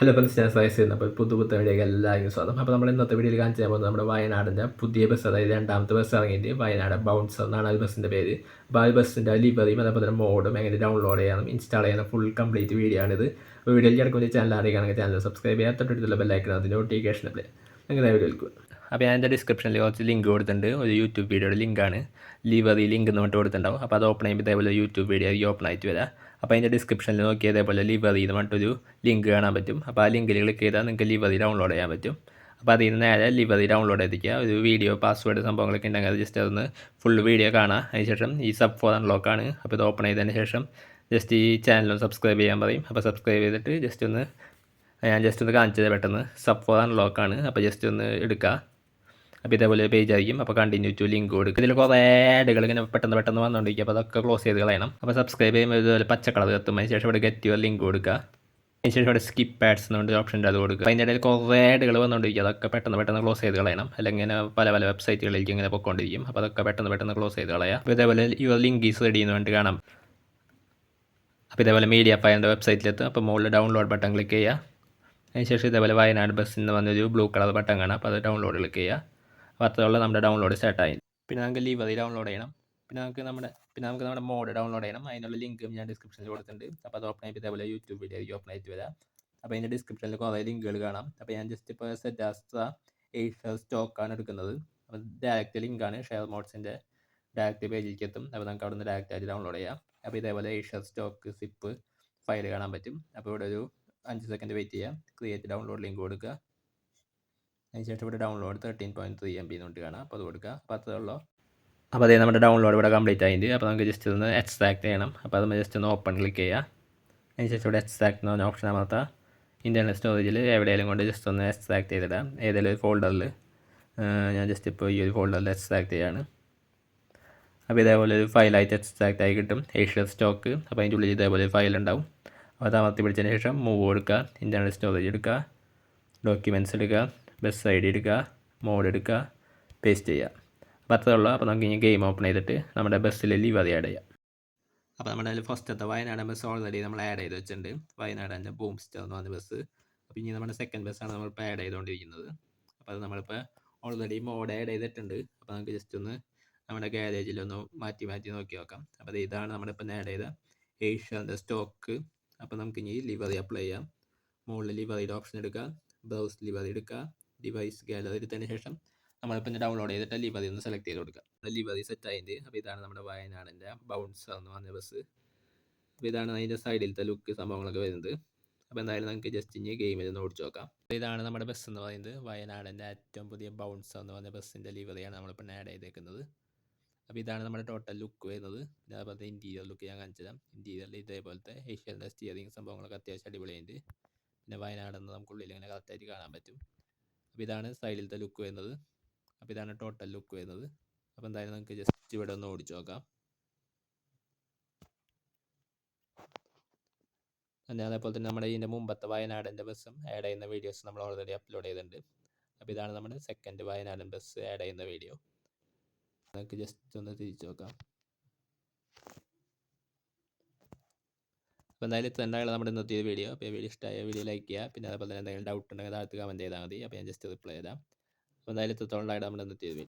Hello friends, അപ്പോൾ പുതുപുത്തൻ വീഡിയോക്ക് എല്ലാവർക്കും സ്വാഗതം. അപ്പോൾ നമ്മൾ ഇന്നത്തെ വീഡിയോയിൽ കാണിച്ചു തരാൻ പോകുന്നത് നമ്മുടെ വയനാടിൻ്റെ പുതിയ ബസ്, അതായത് രണ്ടാമത്തെ ബസ് ഇറങ്ങിയിട്ട് വയനാട് ബൗൺസ് എന്നാണ് ആ ബസ്സിൻ്റെ പേര്. അപ്പോൾ ആ ബസ്സിൻ്റെ ലിവറിയും അതേപോലെ തന്നെ മോഡും എങ്ങനെ ഡൗൺലോഡ് ചെയ്യണം, ഇൻസ്റ്റാൾ ചെയ്യണം, ഫുൾ കംപ്ലീറ്റ് വീഡിയോ ആണിത്. അപ്പോൾ വീഡിയോയിൽ കിടക്കുന്ന ചാനൽ അറിയുകയാണെങ്കിൽ ചാനൽ സബ്സ്ക്രൈബ് ചെയ്യാൻ തൊട്ടടുത്തുള്ള ബെല്ലൈക്കൺ അതിൻ്റെ നോട്ടിഫിക്കേഷൻ പ്ലേ അങ്ങനെ വീഡിയോയിലേക്ക്. അപ്പോൾ ഞാൻ എൻ്റെ ഡിസ്ക്രിപ്ഷനിൽ കുറച്ച് ലിങ്ക് കൊടുത്തിട്ടുണ്ട്. ഒരു യൂട്യൂബ് വീഡിയോയുടെ ലിങ്കാണ്, ലിവറി ലിങ്ക് എന്ന് പറഞ്ഞിട്ട് കൊടുത്തിട്ടുണ്ടാവും. അപ്പോൾ അത് ഓപ്പൺ ചെയ്യുമ്പോൾ ഇതേപോലെ യൂട്യൂബ് വീഡിയോ ഓപ്പൺ ആയിട്ട് വരാം. അപ്പോൾ അതിൻ്റെ ഡിസ്ക്രിപ്ഷനിൽ നോക്കി അതേപോലെ ലിവറി എന്ന് പറഞ്ഞിട്ടൊരു ലിങ്ക് കാണാൻ പറ്റും. അപ്പോൾ ആ ലിങ്കിൽ ക്ലിക്ക് ചെയ്താൽ നിങ്ങൾക്ക് ലിവറി ഡൗൺലോഡ് ചെയ്യാൻ പറ്റും. അപ്പോൾ അതിൽ നിന്ന് നേരെ ലിവറി ഡൗൺലോഡ് ചെയ്തിരിക്കുക. ഒരു വീഡിയോ പാസ്വേഡ് സംഭവങ്ങളൊക്കെ ഉണ്ടെങ്കിൽ അത് ജസ്റ്റ് അതൊന്ന് ഫുൾ വീഡിയോ കാണാം. അതിനുശേഷം ഈ സബ് ഫോർ അൺലോക്കാണ്. അപ്പോൾ ഇത് ഓപ്പൺ ചെയ്തതിന് ശേഷം ജസ്റ്റ് ഈ ചാനലും സബ്സ്ക്രൈബ് ചെയ്യാൻ പറയും. അപ്പോൾ സബ്സ്ക്രൈബ് ചെയ്തിട്ട് ജസ്റ്റ് ഒന്ന് കാണിച്ചത് പെട്ടെന്ന് സബ് ഫോർ അൺലോക്കാണ്. അപ്പോൾ ജസ്റ്റ് ഒന്ന് എടുക്കുക. അപ്പോൾ ഇതേപോലെ പേജ് ആയിരിക്കും. അപ്പോൾ കണ്ടിന്യൂ ടു ലിങ്ക് കൊടുക്കുക. ഇതിൽ കുറേ ആഡുകൾ ഇങ്ങനെ പെട്ടെന്ന് വന്നുകൊണ്ടിരിക്കുക. അപ്പോൾ അതൊക്കെ ക്ലോസ് ചെയ്ത് കളയണം. അപ്പോൾ സബ്സ്ക്രൈബ് ചെയ്യുമ്പോൾ ഇതുപോലെ പച്ച കളർ എത്തും. അതിന് ശേഷം ഇവിടെ ഗെറ്റ് യുവർ ലിങ്ക് കൊടുക്കുക. അതിന് ശേഷം ഇവിടെ സ്കിപ്പ് ആഡ്സ് എന്നുകൊണ്ട് ഓപ്ഷൻ ഉണ്ട്, അത് കൊടുക്കുക. അതിൻ്റെ ഇടയിൽ കുറേ ആഡുകൾ വന്നുകൊണ്ടിരിക്കുക. അതൊക്കെ പെട്ടെന്ന് ക്ലോസ് ചെയ്ത് കളയണം. അല്ലെങ്കിൽ ഇങ്ങനെ പല വെബ്സൈറ്റുകളിലേക്ക് ഇങ്ങനെ പൊയ്ക്കൊണ്ടിരിക്കും. അപ്പോൾ അതൊക്കെ പെട്ടെന്ന് ക്ലോസ് ചെയ്ത് കളയുക. അപ്പോൾ ഇതേപോലെ യുവർ ലിങ്ക് ഈസ് റെഡി എന്ന് പറഞ്ഞിട്ട് കാണാം. അപ്പോൾ ഇതേപോലെ മീഡിയ ഫയറിൻ്റെ വെബ്സൈറ്റിലെത്തും. അപ്പോൾ മുകളിൽ ഡൗൺലോഡ് ബട്ടൺ ക്ലിക്ക് ചെയ്യുക. അതിനുശേഷം ഇതേപോലെ വയനാട് ബസ്സിൽ നിന്ന് വന്നൊരു ബ്ലൂ കളർ ബട്ടൺ കാണാം. അപ്പോൾ അത് ഡൗൺലോഡ് ക്ലിക്ക് ചെയ്യുക. അപ്പോൾ അത്രയുള്ള നമ്മുടെ ഡൗൺലോഡ് സ്റ്റാർട്ടായി. പിന്നെ നമുക്ക് ലിവറി ഡൗൺലോഡ് ചെയ്യണം. പിന്നെ നമുക്ക് നമ്മുടെ മോഡ് ഡൗൺലോഡ് ചെയ്യണം. അതിനുള്ള ലിങ്കും ഞാൻ ഡിസ്ക്രിപ്ഷനിൽ കൊടുത്തിട്ടുണ്ട്. അപ്പോൾ അത് ഓപ്പൺ ആയിട്ട് ഇതേപോലെ യൂട്യൂബ് വീഡിയോ ഓപ്പൺ ആയിട്ട് വരാം. അപ്പോൾ അതിൻ്റെ ഡിസ്ക്രിപ്ഷനിൽ കുറേ ലിങ്കുകൾ കാണാം. അപ്പോൾ ഞാൻ ജസ്റ്റ് ഇപ്പോൾ സെറ്റാസ്ട്ര ഏഷ്യർ സ്റ്റോക്കാണ് എടുക്കുന്നത്. അപ്പോൾ ഡയറക്റ്റ് ലിങ്കാണ്, ഷെയർ മോഡ്സിൻ്റെ ഡയറക്റ്റ് പേജിലേക്ക് എത്തും. അപ്പോൾ നമുക്ക് അവിടെ നിന്ന് ഡയറക്റ്റ് ആയിട്ട് ഡൗൺലോഡ് ചെയ്യാം. അപ്പോൾ ഇതേപോലെ ഏഷ്യർ സ്റ്റോക്ക് സിപ്പ് ഫയൽ കാണാൻ പറ്റും. അപ്പോൾ ഇവിടെ ഒരു 5 സെക്കൻഡ് വെയിറ്റ് ചെയ്യാം. ക്രിയേറ്റ് ഡൗൺലോഡ് ലിങ്ക് കൊടുക്കുക. അതിനുശേഷം ഇവിടെ ഡൗൺലോഡ് 13.3 MB എന്നിട്ട് കാണാം. അപ്പോൾ അത് കൊടുക്കുക. അപ്പോൾ അത്രേ ഉള്ളൂ. അപ്പോൾ അതേ നമ്മുടെ ഡൗൺലോഡ് ഇവിടെ കംപ്ലീറ്റ് ആയിട്ട്. അപ്പോൾ നമുക്ക് ജസ്റ്റ് ഒന്ന് എക്സ്ട്രാക്ട് ചെയ്യണം. അപ്പോൾ അത് ജസ്റ്റ് ഒന്ന് ഓപ്പൺ ക്ലിക്ക് ചെയ്യുക. അതിനുശേഷം ഇവിടെ എക്സ്ട്രാക്ട് എന്ന് പറഞ്ഞ ഓപ്ഷൻ അമർത്തുക. ഇൻ്റർണൽ സ്റ്റോറേജിൽ എവിടെയെങ്കിലും കൊണ്ട് ജസ്റ്റ് ഒന്ന് എക്സ്ട്രാക്ട് ചെയ്തിടാം. ഏതെങ്കിലും ഒരു ഫോൾഡറിൽ ഞാൻ ജസ്റ്റ് ഇപ്പോൾ ഈ ഒരു ഫോൾഡറിൽ എക്സ്ട്രാക്ട് ചെയ്യാണ്. അപ്പോൾ ഇതേപോലെ ഒരു ഫയലായിട്ട് എക്സ്ട്രാക്ട് ആയി കിട്ടും, ഏഷ്യർ സ്റ്റോക്ക്. അപ്പോൾ അതിൻ്റെ ഉള്ളിൽ ഇതേപോലെ ഫയൽ ഉണ്ടാവും. അപ്പോൾ അത് അമർത്തി പിടിച്ചതിന് ശേഷം മൂവ് കൊടുക്കുക, ഇൻ്റർണൽ സ്റ്റോറേജ് എടുക്കുക, ഡോക്യുമെൻറ്റ്സ് എടുക്കുക, ബസ് ID എടുക്കുക, മോഡ് എടുക്കുക, പേസ്റ്റ് ചെയ്യുക. അപ്പോൾ അത്രേ ഉള്ളൂ. അപ്പോൾ നമുക്ക് ഇനി ഗെയിം ഓപ്പൺ ചെയ്തിട്ട് നമ്മുടെ ബസ്സിൽ ലിവറി ആഡ് ചെയ്യാം. അപ്പോൾ നമ്മുടെ അതിൽ ഫസ്റ്റത്തെ വയനാട് ബസ് ഓൾറെഡി നമ്മൾ ആഡ് ചെയ്ത് വെച്ചിട്ടുണ്ട്. വയനാടിൻ്റെ ബൂംസ്റ്റർ എന്ന് പറഞ്ഞ ബസ്. അപ്പോൾ ഇനി നമ്മുടെ സെക്കൻഡ് ബസ്സാണ് നമ്മളിപ്പോൾ ആഡ് ചെയ്തുകൊണ്ടിരിക്കുന്നത്. അപ്പോൾ അത് നമ്മളിപ്പോൾ ഓൾറെഡി മോഡ് ആഡ് ചെയ്തിട്ടുണ്ട്. അപ്പോൾ നമുക്ക് ജസ്റ്റ് ഒന്ന് നമ്മുടെ ഗാരേജിലൊന്ന് മാറ്റി നോക്കി നോക്കാം. അപ്പോൾ ഇതാണ് നമ്മളിപ്പോൾ ആഡ് ചെയ്ത ഏഷ്യൻ്റെ സ്റ്റോക്ക്. അപ്പോൾ നമുക്ക് ഇനി ലിവറി അപ്ലൈ ചെയ്യാം. മുകളിൽ ലിവറിയുടെ ഓപ്ഷൻ എടുക്കുക, ബ്രൗസ് ലിവറി എടുക്കുക, ഡിവൈസ് ഗാലറി എടുത്തതിന് ശേഷം നമ്മളിപ്പോൾ ഡൗൺലോഡ് ചെയ്തിട്ട് ലിവറി ഒന്ന് സെലക്ട് ചെയ്ത് കൊടുക്കുക. ലിവറി സെറ്റ് ആയിട്ട്. അപ്പോൾ ഇതാണ് നമ്മുടെ വയനാടിൻ്റെ ബൗൺസർ എന്ന് പറഞ്ഞ ബസ്. അപ്പോൾ ഇതാണ് അതിൻ്റെ സൈഡിലത്തെ ലുക്ക് സംഭവങ്ങളൊക്കെ വരുന്നത്. അപ്പോൾ എന്തായാലും നമുക്ക് ജസ്റ്റ് ഇനി ഗെയിമിൽ ഒന്ന് ഓടിച്ച് നോക്കാം. ഇതാണ് നമ്മുടെ ബസ് എന്ന് പറയുന്നത്. വയനാടിൻ്റെ ഏറ്റവും പുതിയ ബൗൺസർ എന്ന് പറഞ്ഞ ബസ്സിൻ്റെ ലിവറിയാണ് നമ്മളിപ്പോൾ ആഡ് ചെയ്തേക്കുന്നത്. അപ്പോൾ ഇതാണ് നമ്മുടെ ടോട്ടൽ ലുക്ക് വരുന്നത്. അതേപോലത്തെ ഇൻറ്റീരിയർ ലുക്ക് ഞാൻ കാണിച്ചു തരാം. ഇൻറ്റീരിയറിൽ ഇതേപോലത്തെ ഏഷ്യൻ്റെ സ്റ്റിയറിങ് സംഭവങ്ങളൊക്കെ അത്യാവശ്യം അടിപൊളിയുണ്ട്. പിന്നെ വയനാടെന്ന് നമുക്കുള്ളിൽ ഇങ്ങനെ കറക്റ്റായിട്ട് കാണാൻ പറ്റും. അപ്പോൾ ഇതാണ് സൈഡിലത്തെ ലുക്ക് വരുന്നത്. അപ്പോൾ ഇതാണ് ടോട്ടൽ ലുക്ക് വരുന്നത്. അപ്പോൾ എന്തായാലും നമുക്ക് ജസ്റ്റ് ഇവിടെ ഒന്ന് ഓടിച്ചു നോക്കാം. അതേപോലെ തന്നെ നമ്മുടെ ഇതിൻ്റെ മുമ്പത്തെ വയനാടിൻ്റെ ബസ്സും ആഡ് ചെയ്യുന്ന വീഡിയോസ് നമ്മൾ ഓൾറെഡി അപ്ലോഡ് ചെയ്തിട്ടുണ്ട്. അപ്പോൾ ഇതാണ് നമ്മുടെ സെക്കൻഡ് വയനാടൻ ബസ് ആഡ് ചെയ്യുന്ന വീഡിയോ. നമുക്ക് ജസ്റ്റ് ഒന്ന് തിരിച്ചു നോക്കാം. അപ്പോൾ എന്തായാലും ഇത്രയാണ് നമ്മുടെ ഇന്നത്തെ വീഡിയോ. അപ്പോൾ ഈ വീഡിയോ ഇഷ്ടമായ വീഡിയോ ലൈക്ക് ചെയ്യുക. പിന്നെ അതുപോലെ തന്നെ എന്തെങ്കിലും ഡൗട്ട് ഉണ്ടെങ്കിൽ താഴത്ത് കമൻറ്റ് ചെയ്താൽ മതി. അപ്പോൾ ഞാൻ ജസ്റ്റ് റിപ്ലൈ ചെയ്താൽ. അപ്പോൾ എന്തായാലും ഇത്രത്തോളം നമ്മുടെ ഇന്നത്തെ വീഡിയോ.